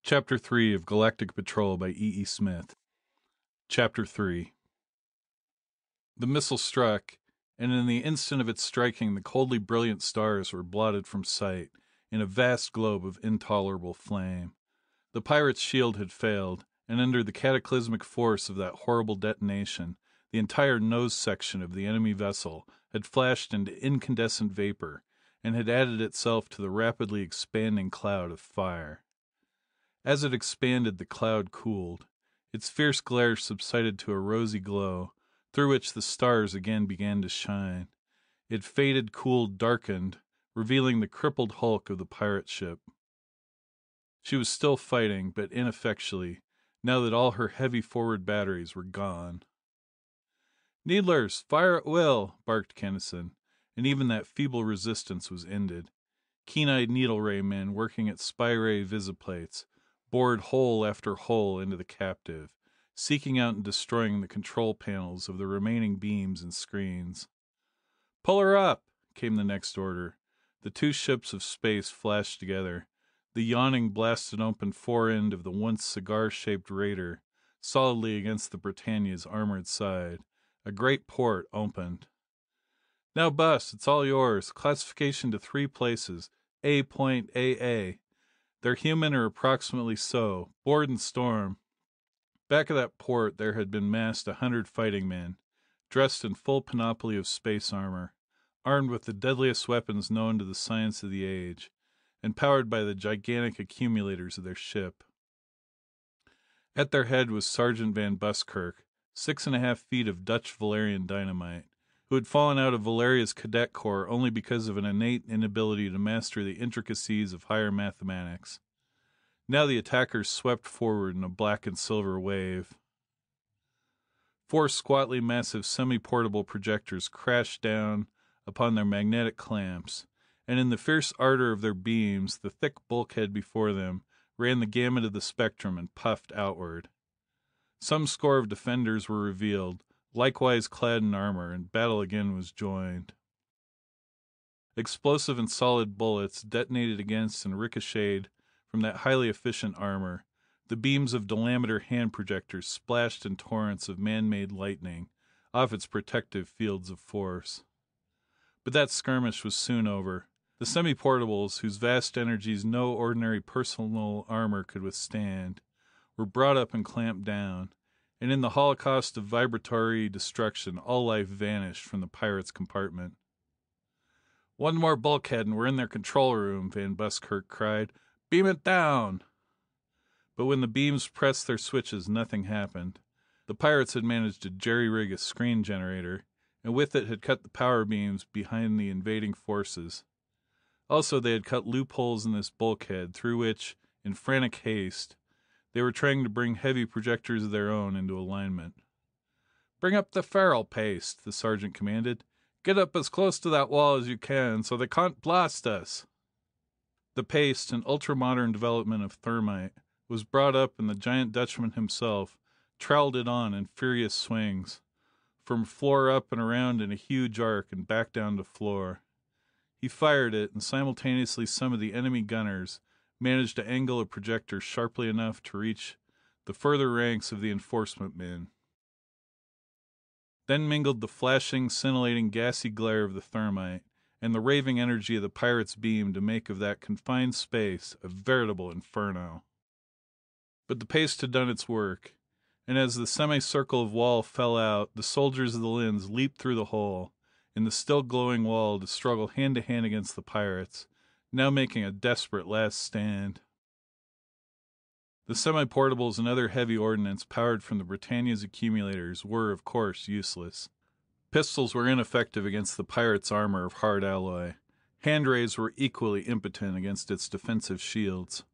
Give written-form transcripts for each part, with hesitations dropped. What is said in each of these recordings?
Chapter 3 of Galactic Patrol by E. E. Smith. Chapter 3. The missile struck, and in the instant of its striking the coldly brilliant stars were blotted from sight in a vast globe of intolerable flame. The pirate's shield had failed, and under the cataclysmic force of that horrible detonation the entire nose section of the enemy vessel had flashed into incandescent vapor, and had added itself to the rapidly expanding cloud of fire. As it expanded the cloud cooled. Its fierce glare subsided to a rosy glow, through which the stars again began to shine. It faded, cooled, darkened, revealing the crippled hulk of the pirate ship. She was still fighting, but ineffectually, now that all her heavy forward batteries were gone. "Needlers, fire at will!" barked Kinnison, and even that feeble resistance was ended. Keen-eyed needle ray men working at spy ray visiplates bored hole after hole into the captive, seeking out and destroying the control panels of the remaining beams and screens. "Pull her up!" came the next order. The two ships of space flashed together. The yawning blasted open fore end of the once cigar-shaped raider, solidly against the Britannia's armored side. A great port opened. "Now, Bus, it's all yours. Classification to 3 places. A.AA. They're human or approximately so. Board and storm." Back of that port there had been massed 100 fighting men, dressed in full panoply of space armor, armed with the deadliest weapons known to the science of the age, and powered by the gigantic accumulators of their ship. At their head was Sergeant Van Buskirk, 6½ feet of Dutch Valerian dynamite, who had fallen out of Valeria's cadet corps only because of an innate inability to master the intricacies of higher mathematics. Now the attackers swept forward in a black and silver wave. 4 squatly massive semi-portable projectors crashed down upon their magnetic clamps, and in the fierce ardor of their beams the thick bulkhead before them ran the gamut of the spectrum and puffed outward. Some score of defenders were revealed, likewise clad in armor, and battle again was joined. Explosive and solid bullets detonated against and ricocheted from that highly efficient armor. The beams of delameter hand projectors splashed in torrents of man-made lightning off its protective fields of force. But that skirmish was soon over. The semi-portables, whose vast energies no ordinary personal armor could withstand, were brought up and clamped down, and in the holocaust of vibratory destruction all life vanished from the pirate's compartment. "One more bulkhead and we're in their control room," Van Buskirk cried. "Beam it down!" But when the beams pressed their switches nothing happened. The pirates had managed to jerry-rig a screen generator, and with it had cut the power beams behind the invading forces. Also they had cut loopholes in this bulkhead, through which, in frantic haste, they were trying to bring heavy projectors of their own into alignment. "Bring up the ferrule paste," the sergeant commanded. "Get up as close to that wall as you can, so they can't blast us." The paste, an ultra-modern development of thermite, was brought up, and the giant Dutchman himself troweled it on in furious swings, from floor up and around in a huge arc and back down to floor. He fired it, and simultaneously some of the enemy gunners managed to angle a projector sharply enough to reach the further ranks of the enforcement men. Then mingled the flashing, scintillating, gassy glare of the thermite, and the raving energy of the pirate's beam to make of that confined space a veritable inferno. But the paste had done its work, and as the semicircle of wall fell out, the soldiers of the Lens leaped through the hole, in the still glowing wall, to struggle hand to hand against the pirates, now making a desperate last stand. The semi-portables and other heavy ordnance powered from the Britannia's accumulators were, of course, useless. Pistols were ineffective against the pirate's armor of hard alloy. Hand rays were equally impotent against its defensive shields.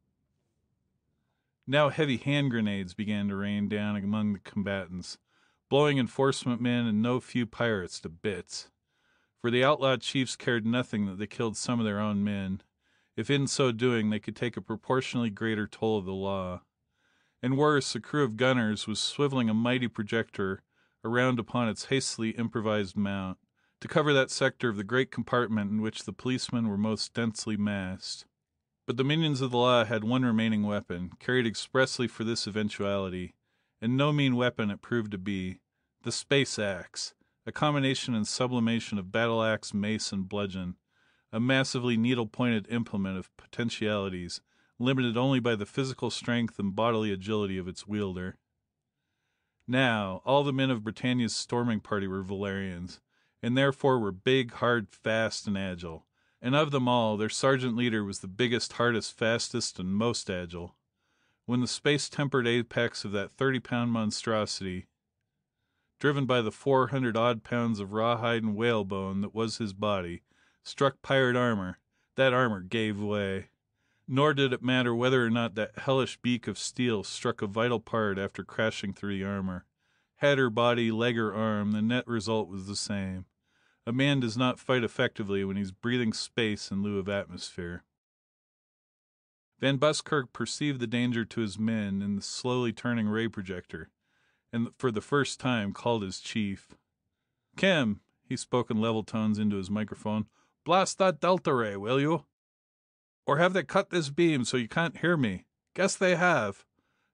Now heavy hand grenades began to rain down among the combatants, blowing enforcement men and no few pirates to bits. For the outlaw chiefs cared nothing that they killed some of their own men, if in so doing they could take a proportionally greater toll of the law. And worse, a crew of gunners was swiveling a mighty projector around upon its hastily improvised mount, to cover that sector of the great compartment in which the policemen were most densely massed. But the minions of the law had one remaining weapon, carried expressly for this eventuality, and no mean weapon it proved to be: the space axe, a combination and sublimation of battle axe, mace, and bludgeon, a massively needle-pointed implement of potentialities, limited only by the physical strength and bodily agility of its wielder. Now, all the men of Britannia's storming party were Valerians, and therefore were big, hard, fast, and agile. And of them all, their sergeant leader was the biggest, hardest, fastest, and most agile. When the space-tempered apex of that 30-pound monstrosity, driven by the 400-odd pounds of rawhide and whalebone that was his body, struck pirate armor, that armor gave way. Nor did it matter whether or not that hellish beak of steel struck a vital part after crashing through the armor. Head or body, leg or arm, the net result was the same. A man does not fight effectively when he's breathing space in lieu of atmosphere. Van Buskirk perceived the danger to his men in the slowly turning ray projector, and for the first time called his chief. "Kim," he spoke in level tones into his microphone, "blast that delta ray, will you? Or have they cut this beam so you can't hear me? Guess they have.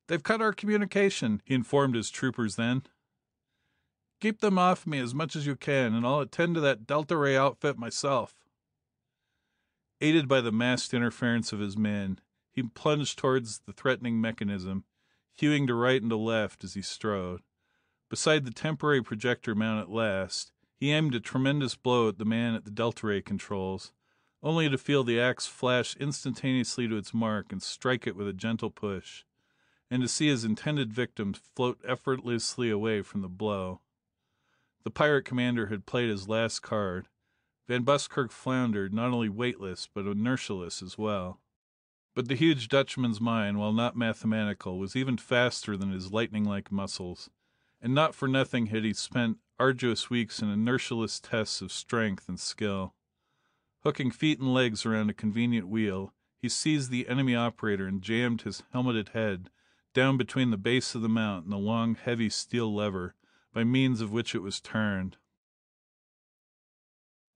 They've cut our communication," he informed his troopers then. "Keep them off me as much as you can, and I'll attend to that delta ray outfit myself." Aided by the massed interference of his men, he plunged towards the threatening mechanism, hewing to right and to left as he strode. Beside the temporary projector mount at last, he aimed a tremendous blow at the man at the delta ray controls, only to feel the axe flash instantaneously to its mark and strike it with a gentle push, and to see his intended victim float effortlessly away from the blow. The pirate commander had played his last card. Van Buskirk floundered, not only weightless, but inertialess as well. But the huge Dutchman's mind, while not mathematical, was even faster than his lightning-like muscles, and not for nothing had he spent arduous weeks in inertialess tests of strength and skill. Hooking feet and legs around a convenient wheel, he seized the enemy operator and jammed his helmeted head down between the base of the mount and the long, heavy steel lever, by means of which it was turned.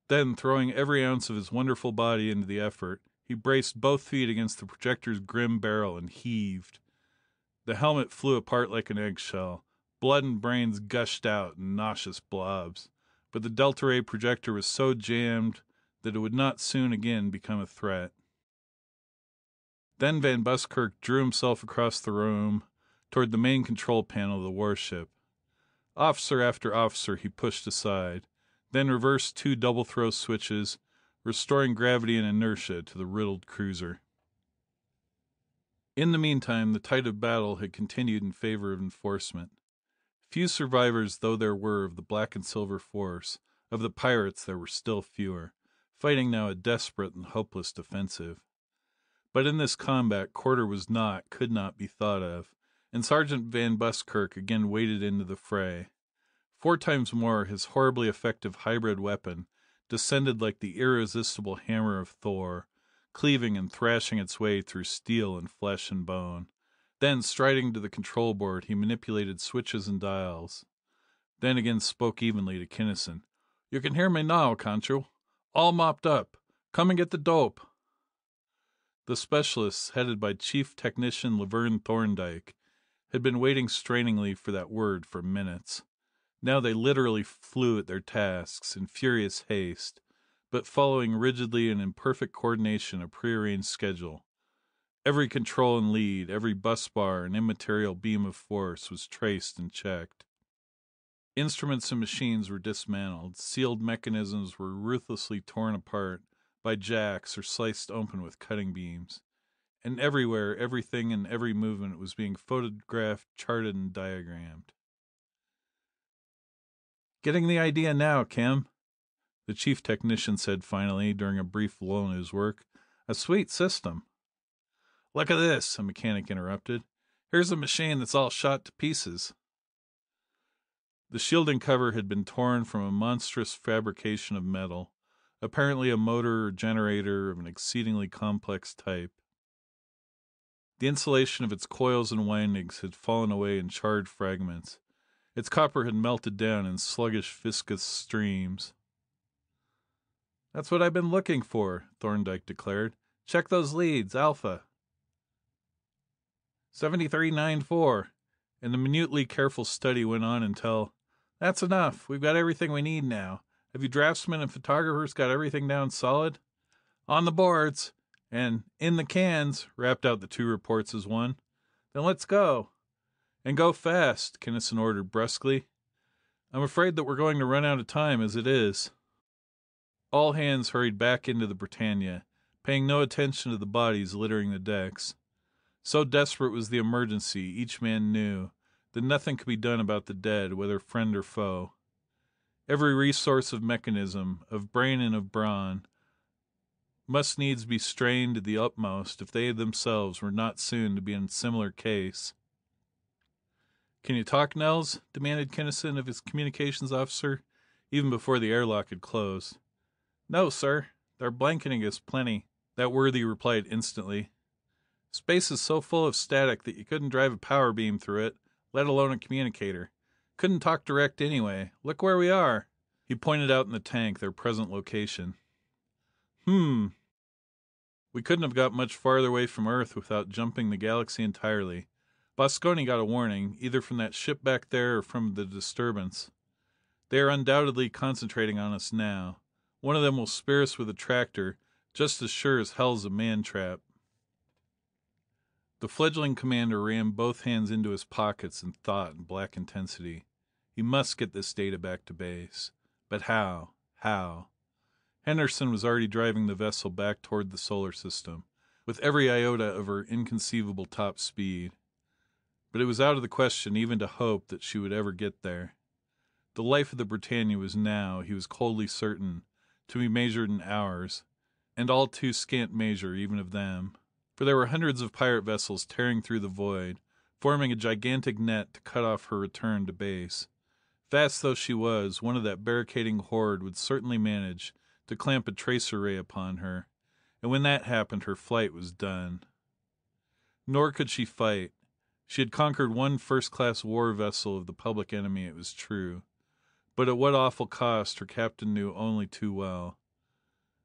Then, throwing every ounce of his wonderful body into the effort, he braced both feet against the projector's grim barrel and heaved. The helmet flew apart like an eggshell. Blood and brains gushed out in nauseous blobs, but the delta ray projector was so jammed that it would not soon again become a threat. Then Van Buskirk drew himself across the room toward the main control panel of the warship. Officer after officer he pushed aside, then reversed two double throw switches, restoring gravity and inertia to the riddled cruiser. In the meantime, the tide of battle had continued in favor of enforcement. Few survivors though there were of the black and silver force, of the pirates there were still fewer, fighting now a desperate and hopeless defensive. But in this combat quarter was not, could not be thought of, and Sergeant Van Buskirk again waded into the fray. 4 times more his horribly effective hybrid weapon descended like the irresistible hammer of Thor, cleaving and thrashing its way through steel and flesh and bone. Then, striding to the control board, he manipulated switches and dials. Then again spoke evenly to Kinnison. "You can hear me now, can't you? All mopped up. Come and get the dope." The specialists, headed by Chief Technician Laverne Thorndyke, had been waiting strainingly for that word for minutes. Now they literally flew at their tasks in furious haste, but following rigidly and in perfect coordination a prearranged schedule. Every control and lead, every bus bar and immaterial beam of force was traced and checked. Instruments and machines were dismantled, sealed mechanisms were ruthlessly torn apart by jacks or sliced open with cutting beams, and everywhere everything and every movement was being photographed, charted, and diagrammed. "Getting the idea now, Kim," the chief technician said finally, during a brief lull in his work. "A sweet system." "Look at this," a mechanic interrupted. "Here's a machine that's all shot to pieces." The shielding cover had been torn from a monstrous fabrication of metal, apparently a motor or generator of an exceedingly complex type. The insulation of its coils and windings had fallen away in charred fragments. Its copper had melted down in sluggish viscous streams. "That's what I've been looking for," Thorndyke declared. Check those leads, Alpha. 7394. And the minutely careful study went on until, that's enough. We've got everything we need now. Have you draftsmen and photographers got everything down solid? On the boards. And in the cans, rapped out the two reports as one. Then let's go. And go fast, Kinnison ordered brusquely. I'm afraid that we're going to run out of time as it is. All hands hurried back into the Britannia, paying no attention to the bodies littering the decks. So desperate was the emergency, each man knew, that nothing could be done about the dead, whether friend or foe. Every resource of mechanism, of brain and of brawn, must needs be strained to the utmost if they themselves were not soon to be in similar case. "Can you talk, Nels?" demanded Kinnison of his communications officer, even before the airlock had closed. "No, sir. They're blanketing us plenty," that worthy replied instantly. "Space is so full of static that you couldn't drive a power beam through it, let alone a communicator. Couldn't talk direct anyway. Look where we are." He pointed out in the tank their present location. We couldn't have got much farther away from Earth without jumping the galaxy entirely. Boskoni got a warning, either from that ship back there or from the disturbance. They are undoubtedly concentrating on us now. One of them will spear us with a tractor, just as sure as hell's a man-trap. The fledgling commander rammed both hands into his pockets in thought and black intensity. He must get this data back to base. But how? How? Henderson was already driving the vessel back toward the solar system, with every iota of her inconceivable top speed. But it was out of the question even to hope that she would ever get there. The life of the Britannia was now, he was coldly certain, to be measured in hours, and all too scant measure even of them. For there were hundreds of pirate vessels tearing through the void, forming a gigantic net to cut off her return to base. Fast though she was, one of that barricading horde would certainly manage to clamp a tracer ray upon her, and when that happened her flight was done. Nor could she fight. She had conquered one first-class war vessel of the public enemy, it was true, but at what awful cost her captain knew only too well.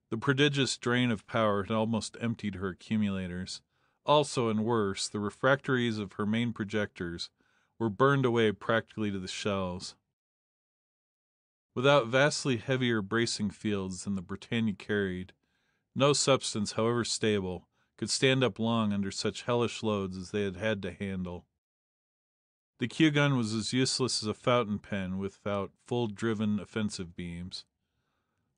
The prodigious drain of power had almost emptied her accumulators. Also, and worse, the refractories of her main projectors were burned away practically to the shells. Without vastly heavier bracing fields than the Britannia carried, no substance, however stable, could stand up long under such hellish loads as they had had to handle. The Q-gun was as useless as a fountain pen without full-driven offensive beams.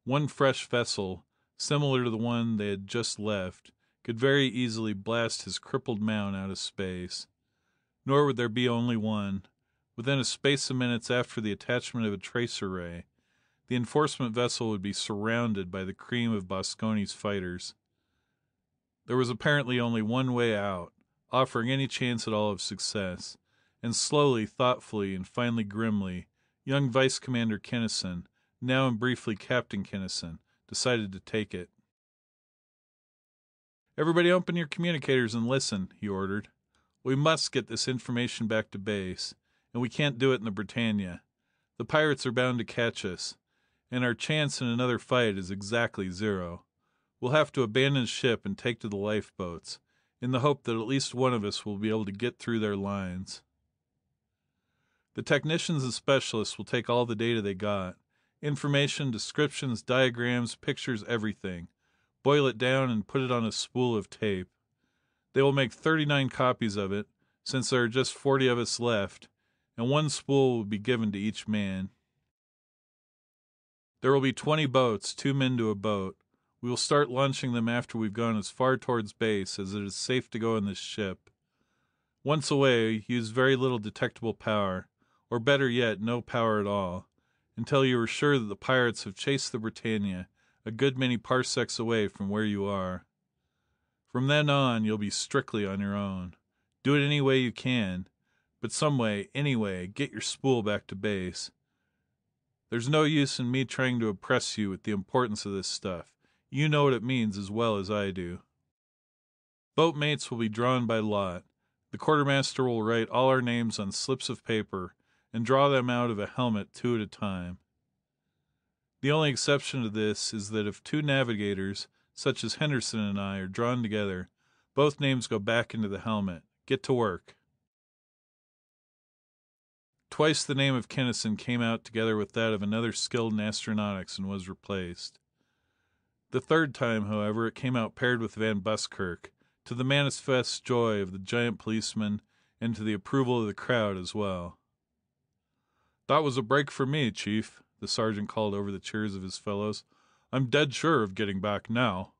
One fresh vessel, similar to the one they had just left, could very easily blast his crippled mount out of space. Nor would there be only one. Within a space of minutes after the attachment of a tracer ray, the enforcement vessel would be surrounded by the cream of Boskoni's fighters. There was apparently only one way out, offering any chance at all of success, and slowly, thoughtfully, and finally grimly, young Vice Commander Kinnison, now and briefly Captain Kinnison, decided to take it. "Everybody open your communicators and listen," he ordered. "We must get this information back to base, and we can't do it in the Britannia. The pirates are bound to catch us, and our chance in another fight is exactly zero. We'll have to abandon ship and take to the lifeboats, in the hope that at least one of us will be able to get through their lines. The technicians and specialists will take all the data they got. Information, descriptions, diagrams, pictures, everything. Boil it down and put it on a spool of tape. They will make 39 copies of it, since there are just 40 of us left, and one spool will be given to each man. There will be 20 boats, 2 men to a boat. We will start launching them after we've gone as far towards base as it is safe to go in this ship. Once away, use very little detectable power, or better yet, no power at all, until you are sure that the pirates have chased the Britannia a good many parsecs away from where you are. From then on, you'll be strictly on your own. Do it any way you can, but some way, anyway, get your spool back to base. There's no use in me trying to impress you with the importance of this stuff. You know what it means as well as I do. Boatmates will be drawn by lot. The quartermaster will write all our names on slips of paper and draw them out of a helmet 2 at a time. The only exception to this is that if 2 navigators, such as Henderson and I, are drawn together, both names go back into the helmet. Get to work." Twice the name of Kinnison came out together with that of another skilled in astronautics and was replaced. The third time, however, it came out paired with Van Buskirk, to the manifest joy of the giant policeman and to the approval of the crowd as well. "That was a break for me, Chief," the sergeant called over the cheers of his fellows. "I'm dead sure of getting back now."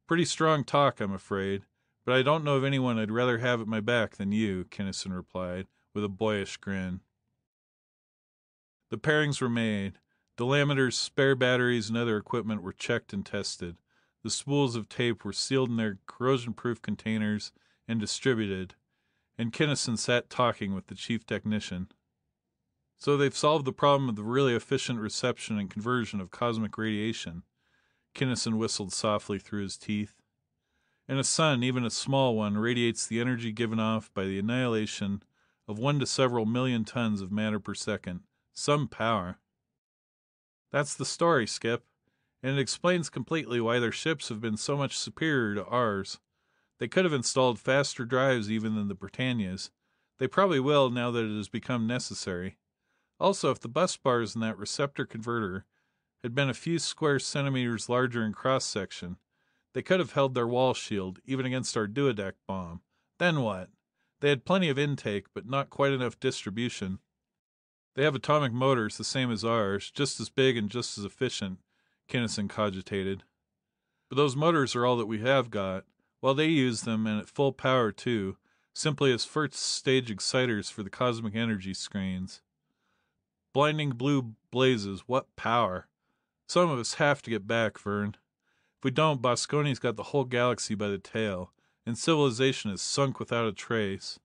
"Pretty strong talk, I'm afraid, but I don't know of anyone I'd rather have at my back than you," Kinnison replied, with a boyish grin. The pairings were made. Delameters, spare batteries, and other equipment were checked and tested. The spools of tape were sealed in their corrosion-proof containers and distributed, and Kinnison sat talking with the chief technician. "So they've solved the problem of the really efficient reception and conversion of cosmic radiation." Kinnison whistled softly through his teeth. "And a sun, even a small one, radiates the energy given off by the annihilation of 1 to several million tons of matter per second. Some power." "That's the story, Skip, and it explains completely why their ships have been so much superior to ours. They could have installed faster drives even than the Britannia's. They probably will now that it has become necessary. Also, if the bus bars in that receptor converter had been a few square centimeters larger in cross-section, they could have held their wall shield, even against our duodec bomb. Then what? They had plenty of intake, but not quite enough distribution. They have atomic motors the same as ours, just as big and just as efficient," Kinnison cogitated. "But those motors are all that we have got. While they use them, and at full power too, simply as first-stage exciters for the cosmic energy screens. Blinding blue blazes, what power! Some of us have to get back, Vern. If we don't, Boskonians got the whole galaxy by the tail, and civilization is sunk without a trace."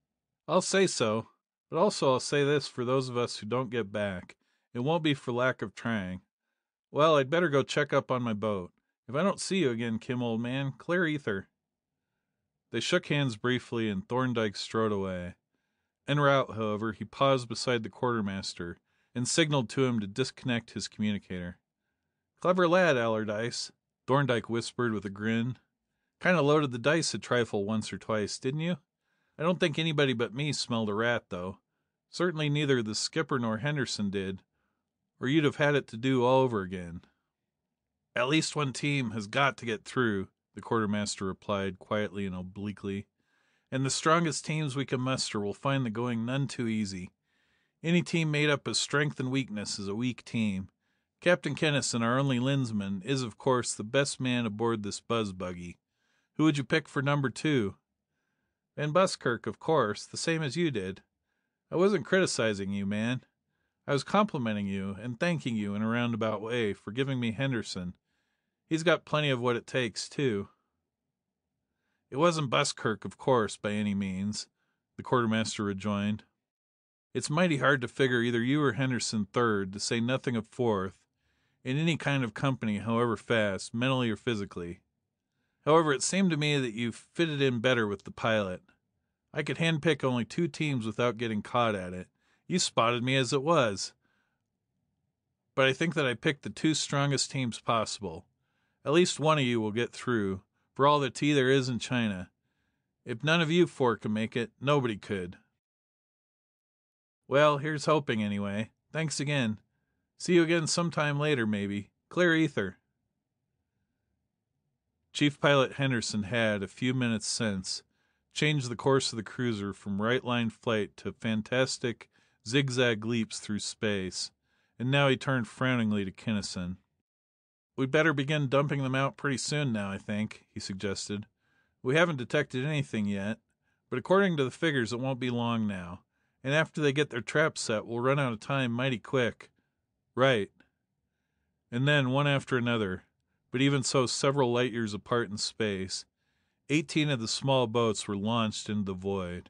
"I'll say so, but also I'll say this for those of us who don't get back. It won't be for lack of trying. Well, I'd better go check up on my boat. If I don't see you again, Kim, old man, clear ether." They shook hands briefly, and Thorndyke strode away. En route, however, he paused beside the quartermaster, and signalled to him to disconnect his communicator. "Clever lad, Allardyce," Thorndyke whispered with a grin. "Kind of loaded the dice a trifle once or twice, didn't you? I don't think anybody but me smelled a rat, though. Certainly neither the skipper nor Henderson did, or you'd have had it to do all over again." "At least one team has got to get through," the quartermaster replied, quietly and obliquely. "And the strongest teams we can muster will find the going none too easy. Any team made up of strength and weakness is a weak team. Captain Kinnison, our only Lensman, is, of course, the best man aboard this buzz buggy. Who would you pick for number 2? Van Buskirk, of course, the same as you did. I wasn't criticizing you, man. I was complimenting you, and thanking you in a roundabout way, for giving me Henderson. He's got plenty of what it takes, too." "It wasn't Buskirk, of course, by any means," the quartermaster rejoined. "It's mighty hard to figure either you or Henderson third, to say nothing of fourth, in any kind of company, however fast, mentally or physically. However, it seemed to me that you fitted in better with the pilot. I could handpick only 2 teams without getting caught at it. You spotted me as it was. But I think that I picked the 2 strongest teams possible. At least one of you will get through, for all the tea there is in China. If none of you 4 can make it, nobody could." "Well, here's hoping, anyway. Thanks again. See you again sometime later, maybe. Clear ether." Chief Pilot Henderson had, a few minutes since, changed the course of the cruiser from right-line flight to fantastic zigzag leaps through space, and now he turned frowningly to Kinnison. "We'd better begin dumping them out pretty soon now, I think," he suggested. "We haven't detected anything yet, but according to the figures it won't be long now, and after they get their traps set we'll run out of time mighty quick." "Right." And then, one after another, but even so several light years apart in space, 18 of the small boats were launched into the void.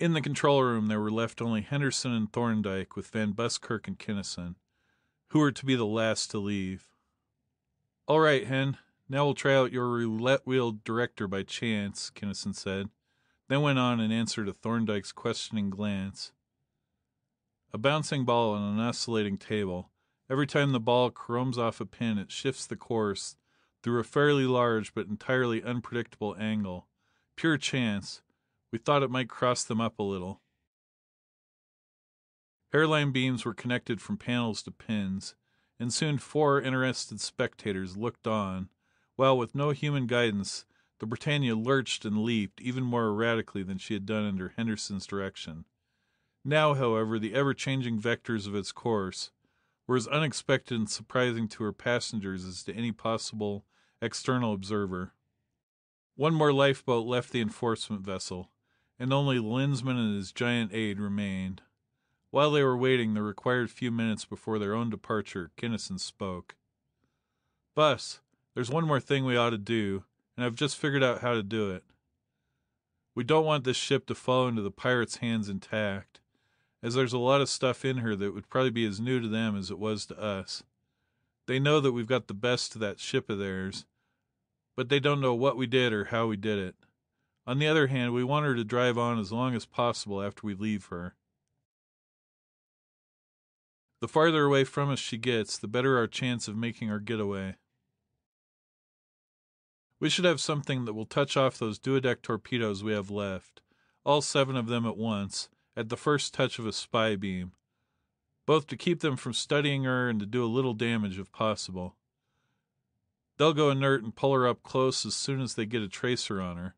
In the control room there were left only Henderson and Thorndyke with Van Buskirk and Kinnison, who were to be the last to leave. "All right, Hen, now we'll try out your roulette wheel director by chance," Kinnison said, then went on and answered a Thorndyke's questioning glance. "A bouncing ball on an oscillating table. Every time the ball caroms off a pin it shifts the course through a fairly large but entirely unpredictable angle. Pure chance. We thought it might cross them up a little. Airline beams were connected from panels to pins, and soon 4 interested spectators looked on, while with no human guidance the Britannia lurched and leaped even more erratically than she had done under Henderson's direction. Now, however, the ever-changing vectors of its course were as unexpected and surprising to her passengers as to any possible external observer. One more lifeboat left the enforcement vessel, and only the Lensman and his giant aide remained. While they were waiting the required few minutes before their own departure, Kinnison spoke. "Bus, there's one more thing we ought to do, and I've just figured out how to do it. We don't want this ship to fall into the pirates' hands intact, as there's a lot of stuff in her that would probably be as new to them as it was to us. They know that we've got the best of that ship of theirs, but they don't know what we did or how we did it. On the other hand, we want her to drive on as long as possible after we leave her. The farther away from us she gets, the better our chance of making our getaway. We should have something that will touch off those duodeck torpedoes we have left, all 7 of them at once, at the first touch of a spy beam, both to keep them from studying her and to do a little damage if possible. They'll go inert and pull her up close as soon as they get a tracer on her.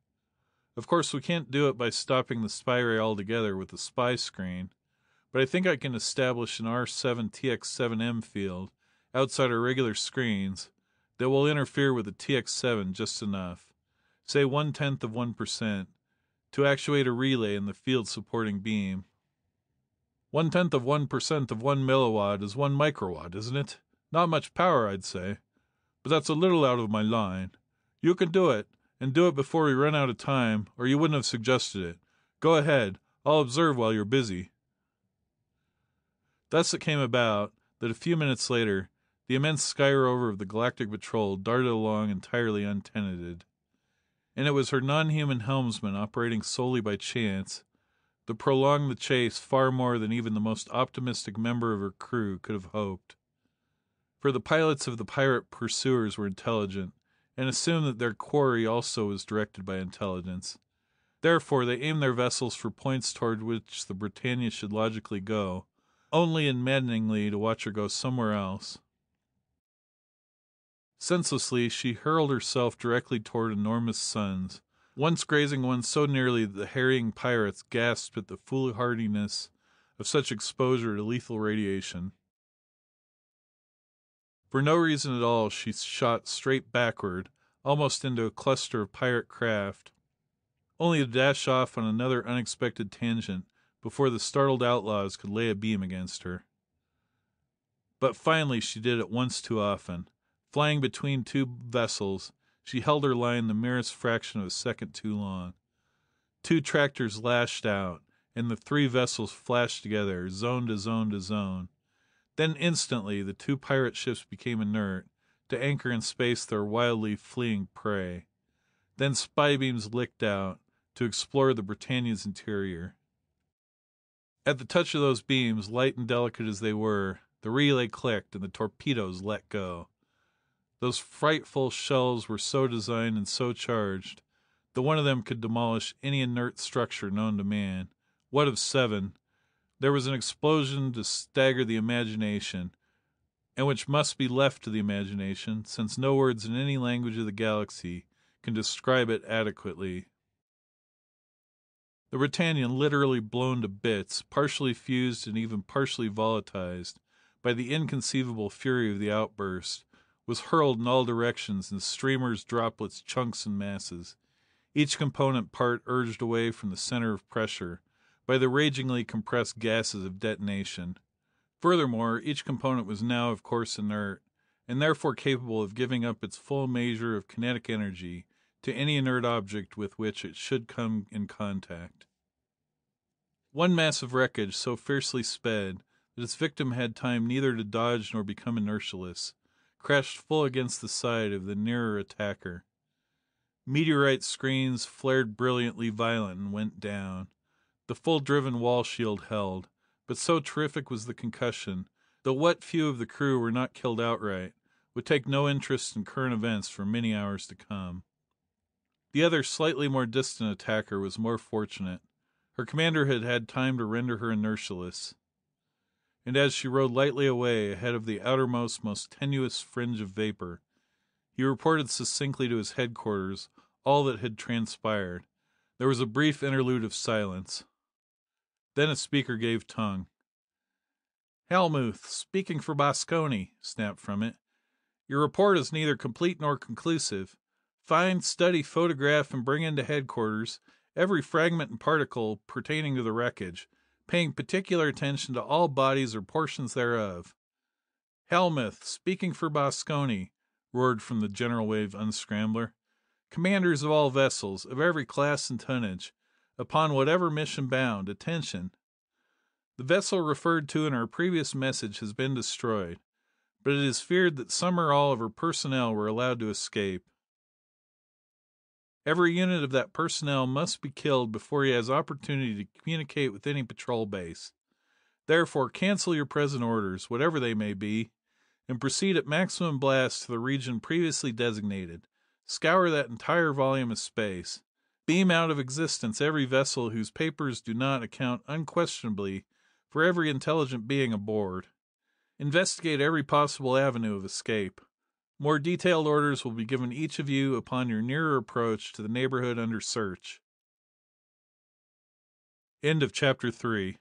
Of course, we can't do it by stopping the spy ray altogether with the spy screen, but I think I can establish an R7 TX7M field outside our regular screens that will interfere with the TX7 just enough, say 0.1%, to actuate a relay in the field supporting beam. 0.1% of 1 milliwatt is 1 microwatt, isn't it? Not much power, I'd say, but that's a little out of my line. You can do it, and do it before we run out of time, or you wouldn't have suggested it. Go ahead, I'll observe while you're busy." Thus it came about that a few minutes later the immense sky rover of the Galactic Patrol darted along entirely untenanted, and it was her non-human helmsman, operating solely by chance, that prolonged the chase far more than even the most optimistic member of her crew could have hoped. For the pilots of the pirate pursuers were intelligent, and assumed that their quarry also was directed by intelligence. Therefore they aimed their vessels for points toward which the Britannia should logically go, only and maddeningly to watch her go somewhere else. Senselessly she hurled herself directly toward enormous suns, once grazing one so nearly that the harrying pirates gasped at the foolhardiness of such exposure to lethal radiation. For no reason at all she shot straight backward, almost into a cluster of pirate craft, only to dash off on another unexpected tangent before the startled outlaws could lay a beam against her. But finally she did it once too often. Flying between 2 vessels, she held her line the merest fraction of a second too long. 2 tractors lashed out, and the 3 vessels flashed together, zone to zone to zone. Then instantly the 2 pirate ships became inert, to anchor in space their wildly fleeing prey. Then spy beams licked out, to explore the Britannia's interior. At the touch of those beams, light and delicate as they were, the relay clicked and the torpedoes let go. Those frightful shells were so designed and so charged that one of them could demolish any inert structure known to man. What of 7? There was an explosion to stagger the imagination, and which must be left to the imagination, since no words in any language of the galaxy can describe it adequately. The Britannia, literally blown to bits, partially fused and even partially volatilized by the inconceivable fury of the outburst, was hurled in all directions in streamers, droplets, chunks, and masses, each component part urged away from the center of pressure by the ragingly compressed gases of detonation. Furthermore, each component was now, of course, inert, and therefore capable of giving up its full measure of kinetic energy to any inert object with which it should come in contact. One mass of wreckage so fiercely sped that its victim had time neither to dodge nor become inertialess, crashed full against the side of the nearer attacker. Meteorite screens flared brilliantly violent and went down. The full-driven wall shield held, but so terrific was the concussion that what few of the crew were not killed outright would take no interest in current events for many hours to come. The other, slightly more distant attacker was more fortunate. Her commander had had time to render her inertialess, and as she rode lightly away ahead of the outermost, most tenuous fringe of vapor, he reported succinctly to his headquarters all that had transpired. There was a brief interlude of silence. Then a speaker gave tongue. "Helmuth, speaking for Boskoni," snapped from it. "Your report is neither complete nor conclusive. Find, study, photograph, and bring into headquarters every fragment and particle pertaining to the wreckage, paying particular attention to all bodies or portions thereof." "Helmuth, speaking for Boskoni," roared from the General Wave unscrambler. "Commanders of all vessels, of every class and tonnage, upon whatever mission bound, attention! The vessel referred to in our previous message has been destroyed, but it is feared that some or all of her personnel were allowed to escape. Every unit of that personnel must be killed before he has opportunity to communicate with any patrol base. Therefore, cancel your present orders, whatever they may be, and proceed at maximum blast to the region previously designated. Scour that entire volume of space. Beam out of existence every vessel whose papers do not account unquestionably for every intelligent being aboard. Investigate every possible avenue of escape. More detailed orders will be given each of you upon your nearer approach to the neighborhood under search." End of chapter 3.